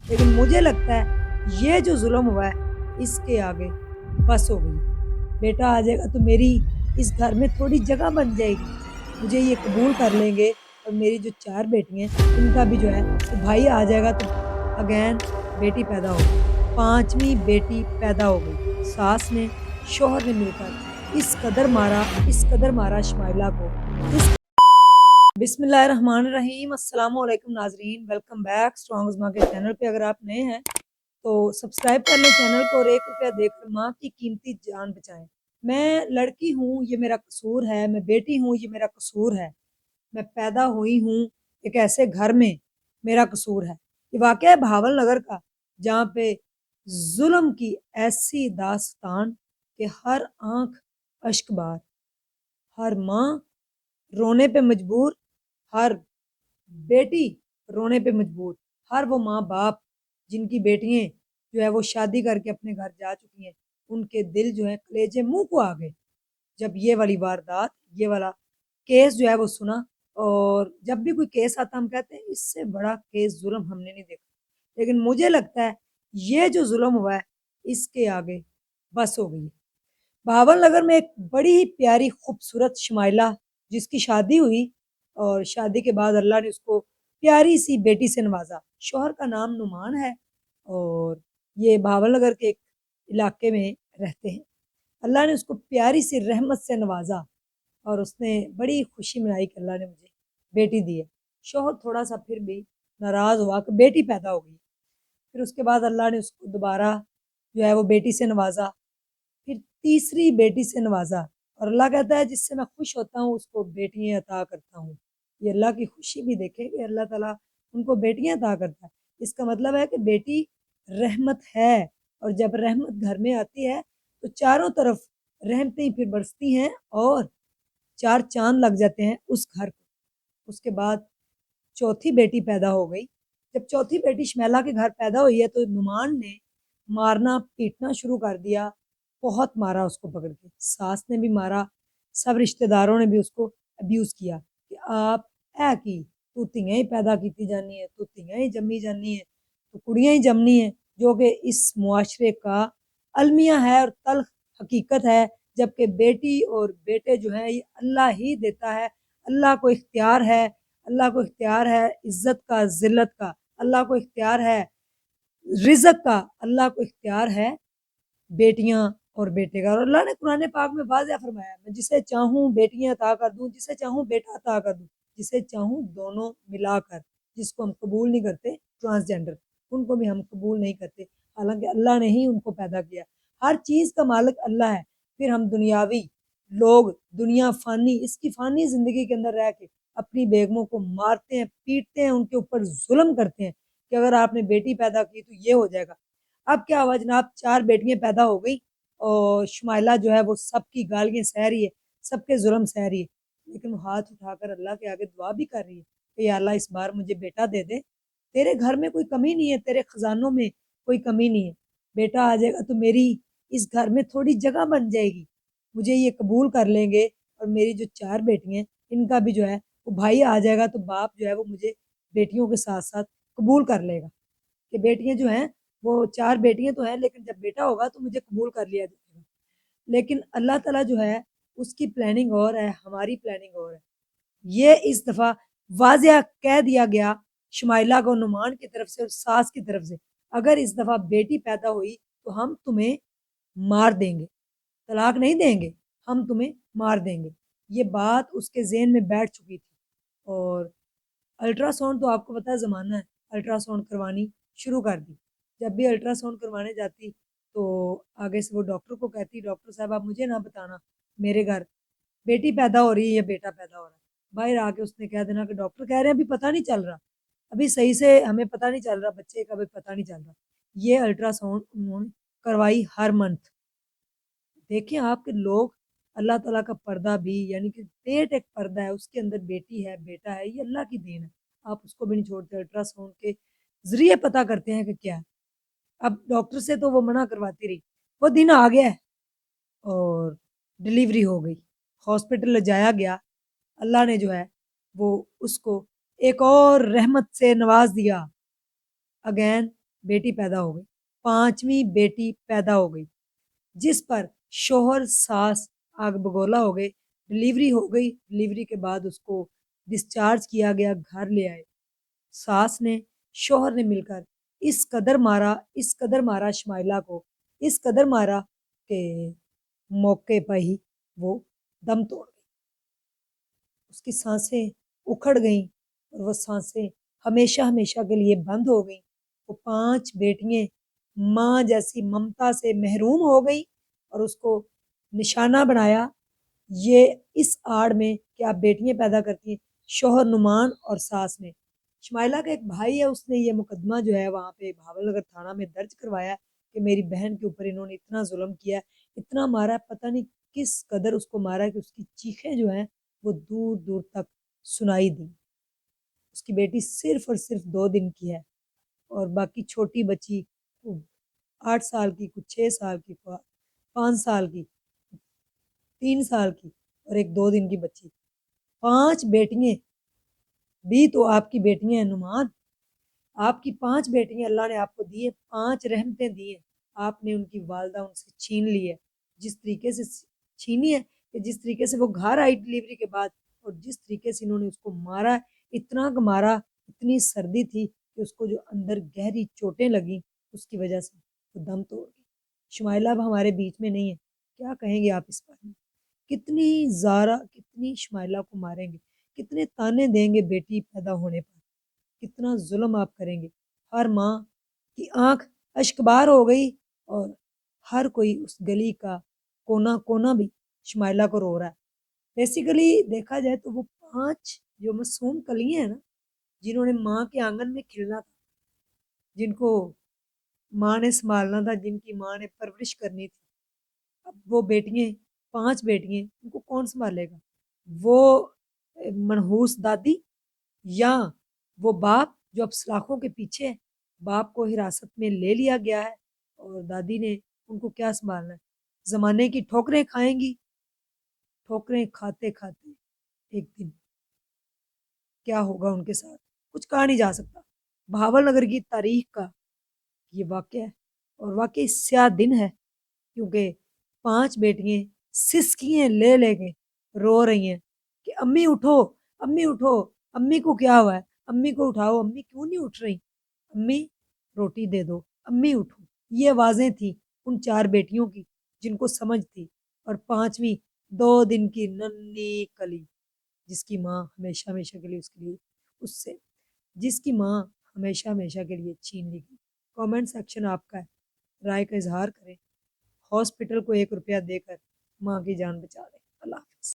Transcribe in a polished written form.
لیکن مجھے لگتا ہے یہ جو ظلم ہوا ہے اس کے آگے بس ہو گئی۔ بیٹا آ جائے گا تو میری اس گھر میں تھوڑی جگہ بن جائے گی، مجھے یہ قبول کر لیں گے، اور میری جو 4 بیٹی ہیں ان کا بھی جو ہے وہ بھائی آ جائے گا تو اگین بیٹی پیدا ہو گئی، 5ویں بیٹی پیدا ہو گئی۔ ساس نے شوہر نے مل کر اس قدر مارا شمائلہ کو، اس بسم اللہ الرحمن الرحیم۔ السلام علیکم ناظرین، ویلکم بیک اسٹرانگ ماں کے چینل پہ۔ اگر آپ نئے ہیں تو سبسکرائب کر لیں چینل کو، اور 1 روپیہ دے کر ماں کی قیمتی جان بچائیں۔ میں لڑکی ہوں، یہ میرا قصور ہے، میں بیٹی ہوں، یہ میرا قصور ہے، میں پیدا ہوئی ہوں ایک ایسے گھر میں، میرا قصور ہے۔ یہ واقعہ ہے بھاول نگر کا، جہاں پہ ظلم کی ایسی داستان کہ ہر آنکھ اشک بار، ہر ماں رونے پہ مجبور، ہر بیٹی رونے پہ مجبور، ہر وہ ماں باپ جن کی بیٹیاں جو ہے وہ شادی کر کے اپنے گھر جا چکی ہیں، ان کے دل جو ہے کلیجے منہ کو آ گئے جب یہ والی واردات، یہ والا کیس جو ہے وہ سنا۔ اور جب بھی کوئی کیس آتا ہم کہتے ہیں اس سے بڑا کیس ظلم ہم نے نہیں دیکھا، لیکن مجھے لگتا ہے یہ جو ظلم ہوا ہے اس کے آگے بس ہو گئی ہے۔ بہاول نگر میں ایک بڑی ہی پیاری خوبصورت شمائلہ، جس کی شادی ہوئی، اور شادی کے بعد اللہ نے اس کو پیاری سی بیٹی سے نوازا۔ شوہر کا نام نعمان ہے، اور یہ بہاول نگر کے ایک علاقے میں رہتے ہیں۔ اللہ نے اس کو پیاری سی رحمت سے نوازا، اور اس نے بڑی خوشی منائی کہ اللہ نے مجھے بیٹی دی ہے۔ شوہر تھوڑا سا پھر بھی ناراض ہوا کہ بیٹی پیدا ہو گئی، پھر اس کے بعد اللہ نے اس کو دوبارہ جو ہے وہ بیٹی سے نوازا، پھر تیسری بیٹی سے نوازا، اور اللہ کہتا ہے جس سے میں خوش ہوتا ہوں اس کو بیٹیاں عطا کرتا ہوں۔ یہ اللہ کی خوشی بھی دیکھے کہ اللہ تعالیٰ ان کو بیٹیاں عطا کرتا ہے۔ اس کا مطلب ہے کہ بیٹی رحمت ہے، اور جب رحمت گھر میں آتی ہے تو چاروں طرف رحمتیں پھر برستی ہیں، اور 4 چاند لگ جاتے ہیں اس گھر کو۔ اس کے بعد چوتھی بیٹی پیدا ہو گئی۔ جب چوتھی بیٹی شمیلہ کے گھر پیدا ہوئی ہے تو نعمان نے مارنا پیٹنا شروع کر دیا، بہت مارا اس کو پکڑ کے، ساس نے بھی مارا، سب رشتہ داروں نے بھی اس کو ابیوز کیا کہ آپ اے کی تو تیاں ہی پیدا کیتی جانی ہے، تو تیاں ہی جمی جانی ہے، تو کڑیاں ہی جمنی ہے، جو کہ اس معاشرے کا المیہ ہے اور تلخ حقیقت ہے۔ جبکہ بیٹی اور بیٹے جو ہیں یہ اللہ ہی دیتا ہے، اللہ کو اختیار ہے، اللہ کو اختیار ہے عزت کا، ذلت کا، اللہ کو اختیار ہے رزق کا، اللہ کو اختیار ہے بیٹیاں اور بیٹے کا۔ اور اللہ نے قرآن پاک میں واضح فرمایا ہے، میں جسے چاہوں بیٹیاں عطا کر دوں، جسے چاہوں بیٹا عطا کر دوں، جسے چاہوں دونوں ملا کر۔ جس کو ہم قبول نہیں کرتے ٹرانسجینڈر، ان کو بھی ہم قبول نہیں کرتے، حالانکہ اللہ نے ہی ان کو پیدا کیا۔ ہر چیز کا مالک اللہ ہے، پھر ہم دنیاوی لوگ، دنیا فانی، اس کی فانی زندگی کے اندر رہ کے اپنی بیگموں کو مارتے ہیں، پیٹتے ہیں، ان کے اوپر ظلم کرتے ہیں کہ اگر آپ نے بیٹی پیدا کی تو یہ ہو جائے گا۔ اب کیا ہوا جناب، 4 بیٹیاں پیدا ہو گئی، اور شمائلہ جو ہے وہ سب کی گالیاں سہ رہی ہے، سب کے ظلم سہ رہی ہے، لیکن وہ ہاتھ اٹھا کر اللہ کے آگے دعا بھی کر رہی ہے کہ یا اللہ اس بار مجھے بیٹا دے دے، تیرے گھر میں کوئی کمی نہیں ہے، تیرے خزانوں میں کوئی کمی نہیں ہے، بیٹا آ جائے گا تو میری اس گھر میں تھوڑی جگہ بن جائے گی، مجھے یہ قبول کر لیں گے، اور میری جو 4 بیٹی ہیں ان کا بھی جو ہے وہ بھائی آ جائے گا تو باپ جو ہے وہ مجھے بیٹیوں کے ساتھ ساتھ قبول کر لے گا، کہ بیٹیاں جو ہیں وہ 4 بیٹیاں تو ہیں لیکن جب بیٹا ہوگا تو مجھے قبول کر لیا جائے گا۔ لیکن اللہ تعالیٰ جو ہے اس کی پلاننگ اور ہے، ہماری پلاننگ اور ہے۔ یہ اس دفعہ واضح کہہ دیا گیا شمائلہ کو نعمان کی طرف سے اور ساس کی طرف سے، اگر اس دفعہ بیٹی پیدا ہوئی تو ہم تمہیں مار دیں گے، طلاق نہیں دیں گے، ہم تمہیں مار دیں گے۔ یہ بات اس کے ذہن میں بیٹھ چکی تھی، اور الٹرا ساؤنڈ تو آپ کو پتہ ہے زمانہ ہے، الٹرا ساؤنڈ کروانی شروع کر دی۔ جب بھی الٹرا ساؤنڈ کروانے جاتی تو آگے سے وہ ڈاکٹر کو کہتی ڈاکٹر صاحب آپ مجھے نہ بتانا میرے گھر بیٹی پیدا ہو رہی ہے یا بیٹا پیدا ہو رہا ہے، باہر آ کے اس نے کہہ دینا کہ ڈاکٹر کہہ رہے ہیں ابھی پتہ نہیں چل رہا، ابھی صحیح سے ہمیں پتہ نہیں چل رہا، بچے کا بھی پتہ نہیں چل رہا۔ یہ الٹرا ساؤنڈ انہوں نے کروائی ہر منتھ۔ دیکھیں آپ کے لوگ اللہ تعالیٰ کا پردہ بھی، یعنی کہ پیٹ ایک پردہ ہے، اس کے اندر بیٹی ہے بیٹا ہے، یہ اللہ کی دین ہے، آپ اس کو بھی نہیں چھوڑتے، الٹرا ساؤنڈ کے ذریعے پتہ کرتے ہیں کہ کیا ہے۔ اب ڈاکٹر سے تو وہ منع کرواتی رہی، وہ دن آ گیا ہے اور ڈلیوری ہو گئی، ہاسپٹل لے جایا گیا، اللہ نے جو ہے وہ اس کو ایک اور رحمت سے نواز دیا، اگین بیٹی پیدا ہو گئی، پانچویں بیٹی پیدا ہو گئی، جس پر شوہر ساس آگ بگولا ہو گئے، ڈلیوری ہو گئی، ڈلیوری کے بعد اس کو ڈسچارج کیا گیا، گھر لے آئے، ساس نے شوہر نے مل کر اس قدر مارا شمائلہ کو، اس قدر مارا کہ موقع پہ ہی وہ دم توڑ گئی، اس کی سانسیں اکھڑ گئیں اور وہ سانسیں ہمیشہ ہمیشہ کے لیے بند ہو گئیں، وہ پانچ بیٹیاں ماں جیسی ممتا سے محروم ہو گئی اور اس کو نشانہ بنایا، یہ اس آڑ میں کہ آپ بیٹیاں پیدا کرتی ہیں، شوہر نعمان اور ساس نے۔ شمائلہ کا ایک بھائی ہے، اس نے یہ مقدمہ جو ہے وہاں پہ بھاول نگر تھانہ میں درج کروایا کہ میری بہن کے اوپر انہوں نے اتنا ظلم کیا ہے، اتنا مارا ہے، پتہ نہیں کس قدر اس کو مارا ہے کہ اس کی چیخیں جو ہیں وہ دور دور تک سنائی دی۔ اس کی بیٹی صرف اور صرف 2 دن کی ہے اور باقی چھوٹی بچی 8 سال کی، کچھ 6 سال کی، 5 سال کی، 3 سال کی اور ایک 2 دن کی بچی، 5 بیٹیاں بھی تو آپ کی بیٹیاں ہیں نعمان، آپ کی 5 بیٹیاں اللہ نے آپ کو دی ہے، 5 رحمتیں دی ہیں، آپ نے ان کی والدہ ان سے چھین لی ہے، جس طریقے سے چھینی ہے کہ جس طریقے سے وہ گھر آئی ڈلیوری کے بعد اور جس طریقے سے انہوں نے اس کو مارا، اتنا مارا، اتنی سردی تھی کہ اس کو جو اندر گہری چوٹیں لگیں اس کی وجہ سے وہ دم توڑ گئی۔ شمائلہ اب ہمارے بیچ میں نہیں ہے، کیا کہیں گے آپ اس بارے میں؟ کتنی زارا، کتنی شمائلہ کو ماریں گے، کتنے تانے دیں گے بیٹی پیدا ہونے پر، کتنا ظلم آپ کریں گے، ہر ماں کی آنکھ اشکبار ہو گئی اور ہر کوئی اس گلی کا کونا کونا بھی شمائلہ کو رو رہا ہے۔ بیسیکلی دیکھا جائے تو وہ 5 جو معصوم کلیاں ہیں نا، جنہوں نے ماں کے آنگن میں کھلنا تھا، جن کو ماں نے سنبھالنا تھا، جن کی ماں نے پرورش کرنی تھی، اب وہ بیٹیاں، 5 بیٹیاں، ان کو کون سنبھالے گا؟ وہ منحوس دادی یا وہ باپ جو اب سلاخوں کے پیچھے ہے؟ باپ کو حراست میں لے لیا گیا ہے اور دادی نے ان کو کیا سنبھالنا ہے؟ زمانے کی ٹھوکریں کھائیں گی، ٹھوکریں کھاتے کھاتے ایک دن کیا ہوگا ان کے ساتھ کچھ کہا نہیں جا سکتا۔ بھاول نگر کی تاریخ کا یہ واقعہ ہے اور واقعی سیاہ دن ہے، کیونکہ 5 بیٹیاں سسکیاں لے لے کے رو رہی ہیں کہ امی اٹھو، امی اٹھو، امی کو کیا ہوا ہے، امی کو اٹھاؤ، امی کیوں نہیں اٹھ رہی، امی روٹی دے دو، امی اٹھو۔ یہ آوازیں تھیں ان 4 بیٹیوں کی جن کو سمجھ تھی، اور پانچویں 2 دن کی ننھی کلی جس کی ماں ہمیشہ ہمیشہ کے لیے اس سے جس کی ماں ہمیشہ ہمیشہ کے لیے چھین لی گئی۔ کامنٹ سیکشن آپ کا ہے، رائے کا اظہار کریں، ہاسپٹل کو 1 روپیہ دے کر ماں کی جان بچا لیں۔